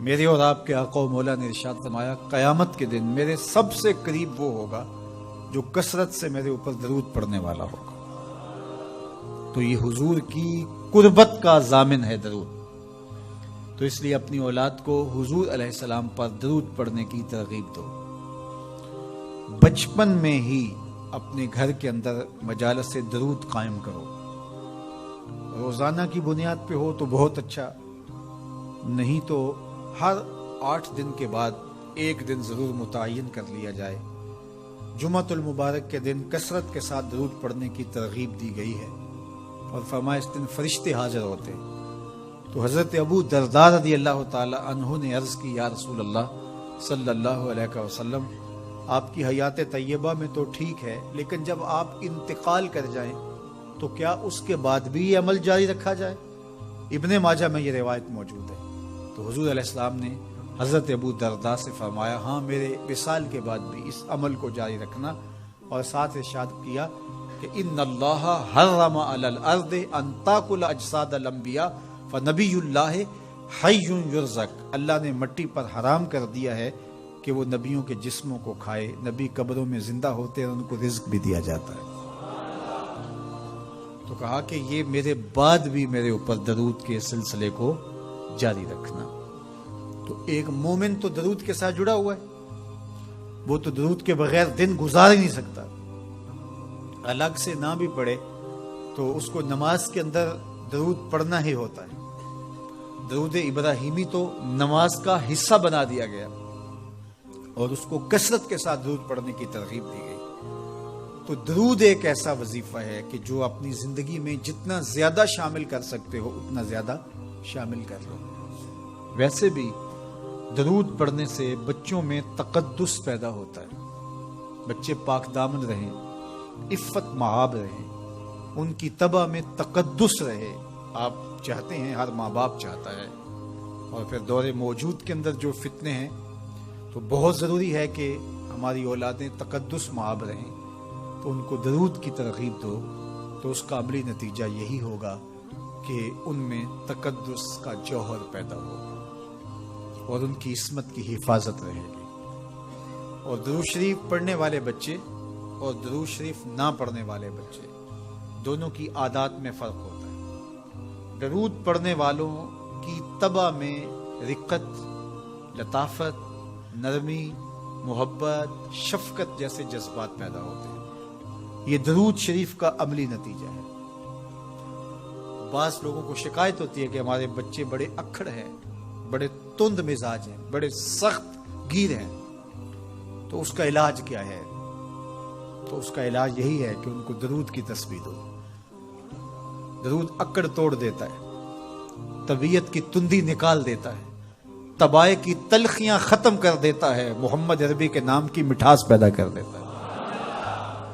میرے اور آپ کے آقا و مولا نے ارشاد فرمایا قیامت کے دن میرے سب سے قریب وہ ہوگا جو کثرت سے میرے اوپر درود پڑھنے والا ہوگا. تو یہ حضور کی قربت کا ضامن ہے درود. تو اس لیے اپنی اولاد کو حضور علیہ السلام پر درود پڑھنے کی ترغیب دو. بچپن میں ہی اپنے گھر کے اندر مجالس درود قائم کرو. روزانہ کی بنیاد پہ ہو تو بہت اچھا، نہیں تو ہر 8 دن کے بعد ایک دن ضرور متعین کر لیا جائے. جمعۃ المبارک کے دن کثرت کے ساتھ درود پڑھنے کی ترغیب دی گئی ہے اور فرمایا اس دن فرشتے حاضر ہوتے. تو حضرت ابو درداء رضی اللہ تعالی عنہ نے عرض کی یا رسول اللہ صلی اللہ علیہ وسلم، آپ کی حیات طیبہ میں تو ٹھیک ہے، لیکن جب آپ انتقال کر جائیں تو کیا اس کے بعد بھی یہ عمل جاری رکھا جائے؟ ابن ماجہ میں یہ روایت موجود ہے. تو حضور علیہ السلام نے حضرت ابو درداء سے فرمایا ہاں میرے وصال کے بعد بھی اس عمل کو جاری رکھنا، اور ساتھ ارشاد کیا کہ ان اللہ حرم علی الارض ان تاکل اجساد الانبیاء فنبی اللہ حی یرزق. اللہ نے مٹی پر حرام کر دیا ہے کہ وہ نبیوں کے جسموں کو کھائے. نبی قبروں میں زندہ ہوتے ہیں اور ان کو رزق بھی دیا جاتا ہے. تو کہا کہ یہ میرے بعد بھی میرے اوپر درود کے سلسلے کو جاری رکھنا. تو ایک مومن تو درود کے ساتھ جڑا ہوا ہے، وہ تو درود کے بغیر دن گزار ہی نہیں سکتا. الگ سے نہ بھی پڑھے تو اس کو نماز کے اندر درود پڑھنا ہی ہوتا ہے. درود ابراہیمی تو نماز کا حصہ بنا دیا گیا اور اس کو کثرت کے ساتھ درود پڑھنے کی ترغیب دی گئی. تو درود ایک ایسا وظیفہ ہے کہ جو اپنی زندگی میں جتنا زیادہ شامل کر سکتے ہو اتنا زیادہ شامل کر لو. ویسے بھی درود پڑھنے سے بچوں میں تقدس پیدا ہوتا ہے. بچے پاک دامن رہیں، عفت مآب رہیں، ان کی طبع میں تقدس رہے. آپ چاہتے ہیں، ہر ماں باپ چاہتا ہے. اور پھر دور موجود کے اندر جو فتنے ہیں تو بہت ضروری ہے کہ ہماری اولادیں تقدس مآب رہیں. تو ان کو درود کی ترغیب دو تو اس کا عملی نتیجہ یہی ہوگا کہ ان میں تقدس کا جوہر پیدا ہوگا اور ان کی عصمت کی حفاظت رہے گی. اور درود شریف پڑھنے والے بچے اور درود شریف نہ پڑھنے والے بچے دونوں کی عادات میں فرق ہوتا ہے. درود پڑھنے والوں کی طبع میں رقت، لطافت، نرمی، محبت، شفقت جیسے جذبات پیدا ہوتے ہیں. یہ درود شریف کا عملی نتیجہ ہے. بعض لوگوں کو شکایت ہوتی ہے کہ ہمارے بچے بڑے اکھڑ ہیں، بڑے تند مزاج ہیں، بڑے سخت گیر ہیں. تو اس کا علاج کیا ہے؟ تو اس کا علاج یہی ہے کہ ان کو درود کی تسبیح دو. درود اکڑ توڑ دیتا ہے، طبیعت کی تندی نکال دیتا ہے، طبائع کی تلخیاں ختم کر دیتا ہے، محمد عربی کے نام کی مٹھاس پیدا کر دیتا ہے.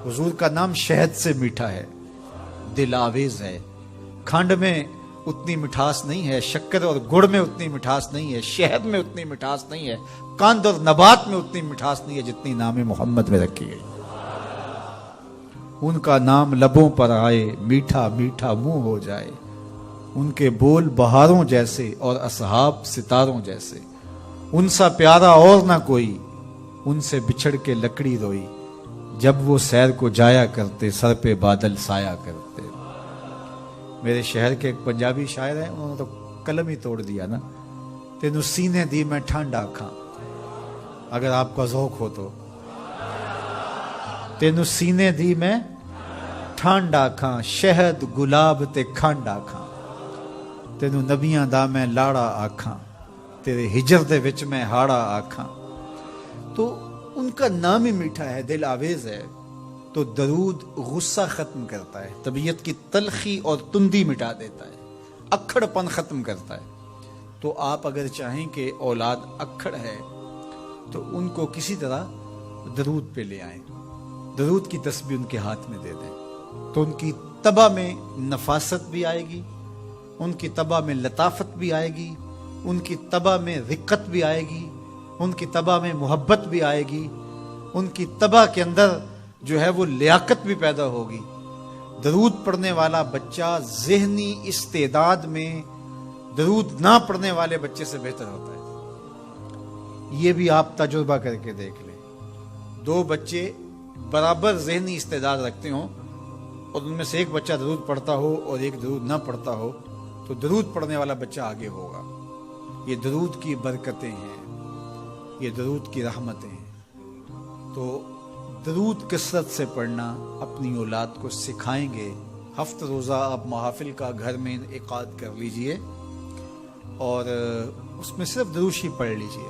حضور کا نام شہد سے میٹھا ہے، دل آویز ہے. کھنڈ میں اتنی مٹھاس نہیں ہے، شکر اور گڑ میں اتنی مٹھاس نہیں ہے، شہد میں اتنی مٹھاس نہیں ہے، قند اور نبات میں اتنی مٹھاس نہیں ہے جتنی نام محمد میں رکھی گئی. ان کا نام لبوں پر آئے، میٹھا میٹھا منہ ہو جائے. ان کے بول بہاروں جیسے اور اصحاب ستاروں جیسے. ان سا پیارا اور نہ کوئی، ان سے بچھڑ کے لکڑی روئی. جب وہ سیر کو جایا کرتے سر پہ بادل سایا کرتے. میرے شہر کے ایک پنجابی شاعر ہیں، انہوں نے تو قلم ہی توڑ دیا نا. تینو سینے دی میں ٹھنڈ آکھاں، اگر آپ کا ذوق ہو تو. تینو سینے دی میں ٹھنڈ آکھاں، شہد گلاب تے کھنڈ آکھاں. تینو نبیاں دا میں لاڑا آکھاں، تیرے ہجر دے وچ میں ہاڑا آکھاں. تو ان کا نام ہی میٹھا ہے، دل آویز ہے. تو درود غصہ ختم کرتا ہے، طبیعت کی تلخی اور تندی مٹا دیتا ہے، اکھڑ پن ختم کرتا ہے. تو آپ اگر چاہیں کہ اولاد اکھڑ ہے تو ان کو کسی طرح درود پہ لے آئیں، درود کی تسبیح ان کے ہاتھ میں دے دیں. تو ان کی طبع میں نفاست بھی آئے گی، ان کی طبع میں لطافت بھی آئے گی، ان کی طبع میں رقت بھی آئے گی، ان کی طبع میں محبت بھی آئے گی، ان کی طبع کے اندر جو ہے وہ لیاقت بھی پیدا ہوگی. درود پڑھنے والا بچہ ذہنی استعداد میں درود نہ پڑھنے والے بچے سے بہتر ہوتا ہے. یہ بھی آپ تجربہ کر کے دیکھ لیں، دو بچے برابر ذہنی استعداد رکھتے ہوں اور ان میں سے ایک بچہ درود پڑھتا ہو اور ایک درود نہ پڑھتا ہو، تو درود پڑھنے والا بچہ آگے ہوگا۔ یہ درود کی برکتیں ہیں، یہ درود کی رحمتیں ہیں۔ تو درود کثرت سے پڑھنا اپنی اولاد کو سکھائیں گے۔ ہفتہ روزہ آپ محافل کا گھر میں انعقاد کر لیجئے اور اس میں صرف درود ہی پڑھ لیجئے،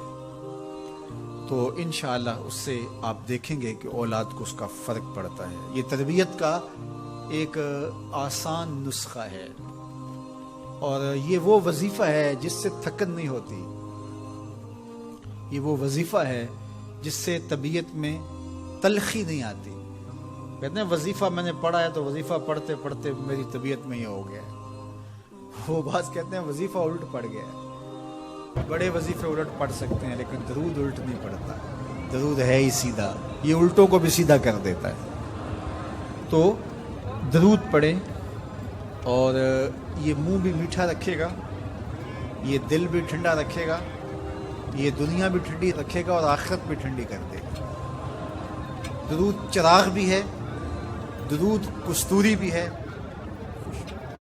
تو انشاءاللہ اس سے آپ دیکھیں گے کہ اولاد کو اس کا فرق پڑتا ہے۔ یہ تربیت کا ایک آسان نسخہ ہے اور یہ وہ وظیفہ ہے جس سے تھکن نہیں ہوتی، یہ وہ وظیفہ ہے جس سے طبیعت میں تلخی نہیں آتی۔ کہتے ہیں وظیفہ میں نے پڑھا ہے تو وظیفہ پڑھتے پڑھتے میری طبیعت میں یہ ہو گیا ہے۔ وہ بعض کہتے ہیں وظیفہ الٹ پڑ گیا ہے۔ بڑے وظیفے الٹ پڑھ سکتے ہیں لیکن درود الٹ نہیں پڑھتا، درود ہے ہی سیدھا، یہ الٹوں کو بھی سیدھا کر دیتا ہے۔ تو درود پڑھیں اور یہ منہ بھی میٹھا رکھے گا، یہ دل بھی ٹھنڈا رکھے گا، یہ دنیا بھی ٹھنڈی رکھے گا اور آخرت بھی ٹھنڈی کر دے گا۔ درود چراغ بھی ہے، درود کستوری بھی ہے،